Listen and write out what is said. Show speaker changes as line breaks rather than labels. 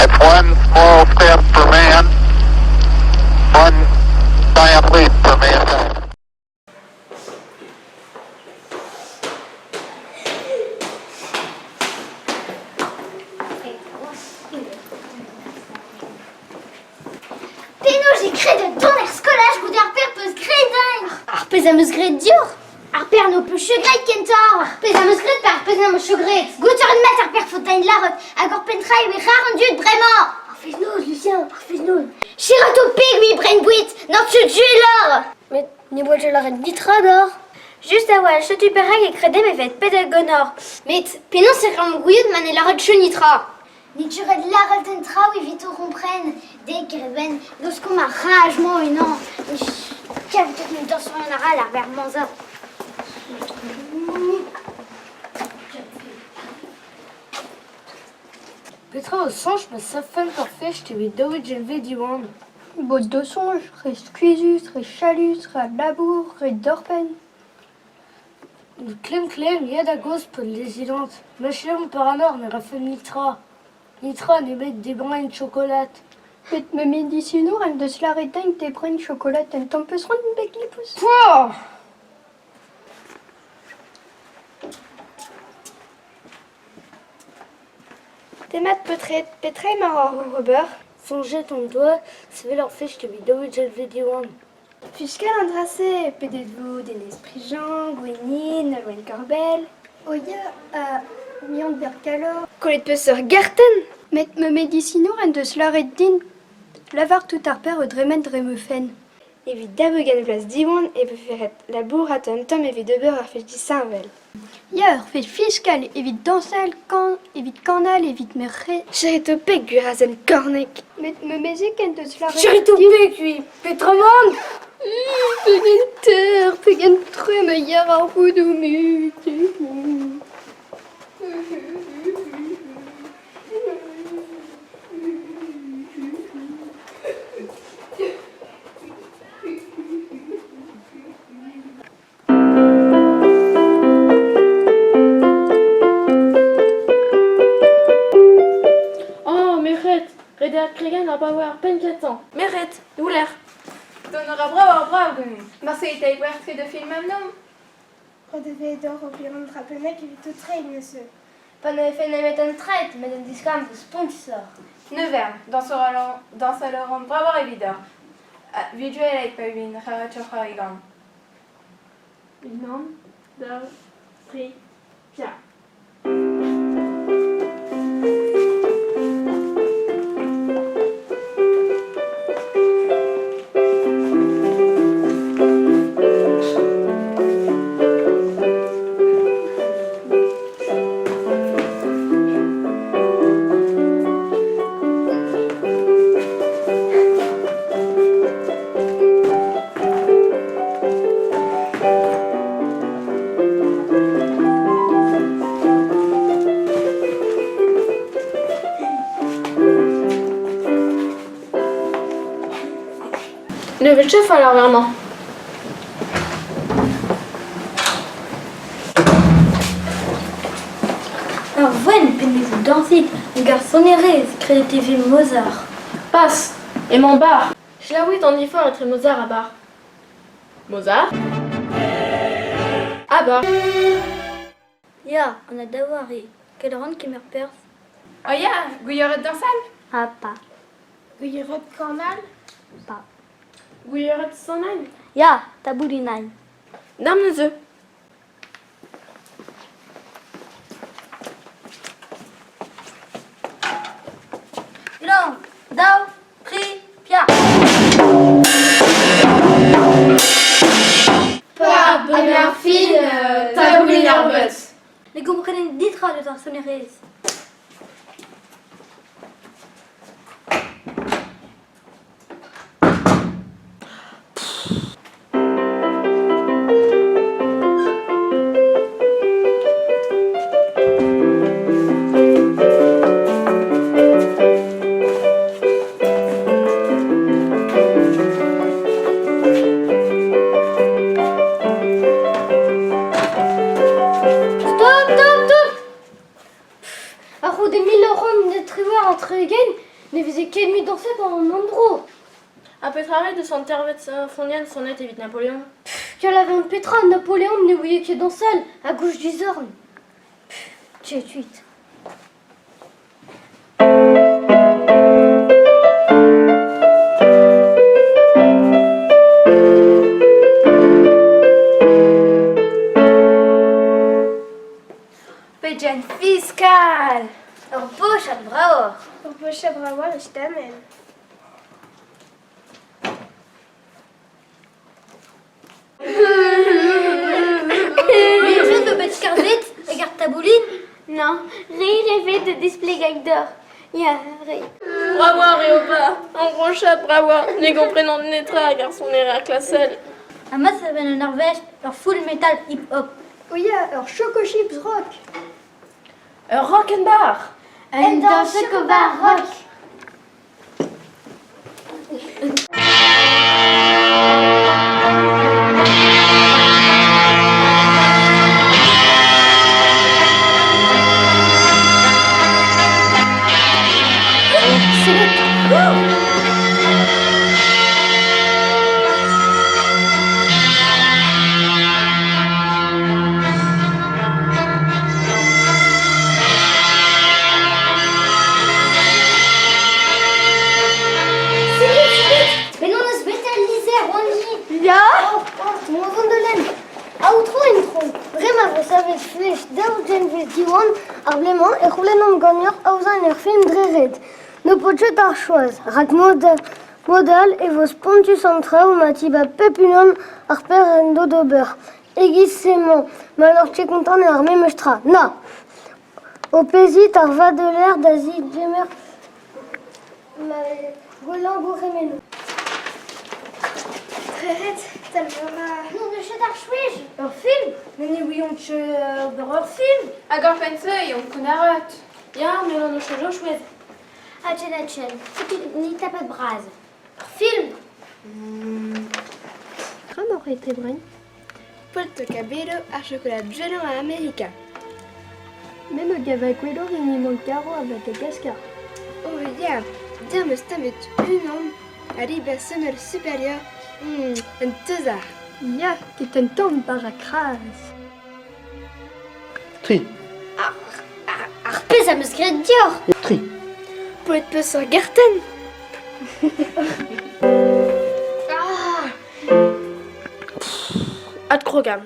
It's one small step for man, one giant leap for mankind.
Péno, j'ai créé de donner scolage, vous arper peut se créer arpez à me se créer dur. Arper no peut chegret kentor. Arpez à me se créer par arpez à me chegret. Gouture de mettre arper fautaine la route. Agor pentraille, oui, rare rendu vraiment. Arfez-nous, Lucien, arfez-nous. Chirato pig, oui, brainbuit. Non, tu l'or. Mais, ni bois, je l'arrête nitra d'or. Juste à voir, je tu perreg et crédé, mais faites pédagonor. Mais, pénon, c'est comme gouillot de maner la route chenitra. Ni tu red la retentra oui vite au comprenne dès que ben lorsqu'on m'a ragement et non tiens peut-être une danse sur un ara la vers manza
Petra au songe, mais ça fait parfait, je t'ai vu David Gelvé diwan.
Bot de songe, reste cuisus, reste chalus, reste labour, reste dorpen.
Clem, y'a da gos pour les ilantes. Machelon par un or, mais raffait nitra. Nitra, ne met des brins de chocolat.
Et me médicino, elle de se l'arrêter, des brins de chocolat, un temps peut se rendre une bec les pouces.
Pouah!
Des maths peut-être marrant, Robert.
Songez ton doigt, c'est leur fait, je t'ai vu David Gelvé diwan.
Fiscal indrassé, peut-être-vous des esprits Jean, Gwenine, Nolwenn Corbel. Oya, Mion de Bercalor. Colette peut se Garten. Mais me médicino, elle de se l'arrêter, lavar tout arper au dremen dremefen. Évite d'abegan place diwan et peut faire la bourre à ton tom évite de beurre fait du Saint-Vel. Hier, fait fiscal, évite dansel, évite canal, évite merré. Chéritopé, gurazen cornec. Mais me mézique, elle de se l'arrêter.
Chéritopé, puis Pétromande!
Pegan terre, pegan très meilleur en roue de mute.
Oh, Meret, Reda Kregan n'a pas avoir peine 4 ans. Meret, où l'air? Donnera bravo, Marseille t'a ouvert fait de film maintenant.
Redevez d'or au piron de Trapenec et vite au trail, monsieur.
pas ne fait ne mettre un trait mais un discount de sponsor
Nevern, dans sa Laurent, bravo évident. Visuel est pas une rarachocha igan. Igan, deux, trois, quatre. Le chef alors vraiment.
alors voilà pensez-vous danser un garçon erré crédité film Mozart
Passe. Et mon bar. Je l'avoue ton effort entre Mozart à bar. Mozart? À bar.
ya on a d'avoir quelle ronde qui me repère
Oh ya, Gouilloret dans salle?
ah pas
Gouilloret cornal?
pas
Gouilloret sonal?
ya taboulinai
Dame nos œufs.
long dao pri pia
Pas bonheur fine, t'as oublié l'arbut.
les comprenez d'itra de torsionneries Ne faisait qu'une nuit danser dans mon endroit.
A Petraré de son tervet fondienne sonnet évite Napoléon.
Qu'elle avait un Petra, Napoléon ne voyait que dans seul, à gauche du Zorn. Tu es tuite.
Péjan fiscal.
En poche à bras.
Pour poche à bravo, je t'amène.
Mais je de bête carvette, regarde ta bouline.
Non, rêvé de display gag d'or. Ya, ré.
Bravo, Réopa. En gros chat, bravo. Les comprenants de Netra, garçon néré à Classel.
Amas avait en Norvège, leur full metal hip-hop.
Oya, alors Choco Chips Rock.
Rock and bar.
Elle danse au bar rock. Mais non, das Betaliser, Ronji.
Ja?
Mon Wunderland. Outro intro. Vraiment, vous savez, Fleisch, Daugen, Vestiwan, Arblement, et Roulenom Gagneur, Ausen, Film, Drered. Ne pouvez pas choisir. Rak modal, et vos spontus centra, ou Matiba Pepunon, Arper, Endo Dober. Aiguissément, malheur, tu es content, et armé, Mestra. Na. Opésit, Arva de l'air, d'Asie, Jemer. Golan, Gouremeno.
Drered, talvora.
Non, de chez Darchouige. Un film.
Mais ni oui, on tue d'horreur film.
Agor pensei, on kunarot. Ja, mais on a chojo chouette.
Atchen. Ni tape de brase. Film.
Comment aurait été brun? Polto Cabello à chocolat gelo à America.
Même Gavaquelo, Rémi Moncaro avec un cascar.
Oh ja, der me stammet unom à libre sonore supérieur. Un tesar.
Ja, qui est un tombe par la crasse.
Tri,
Arpez à me scred Dior.
tri.
Pour être peu sur Garten.
Ad Krogam.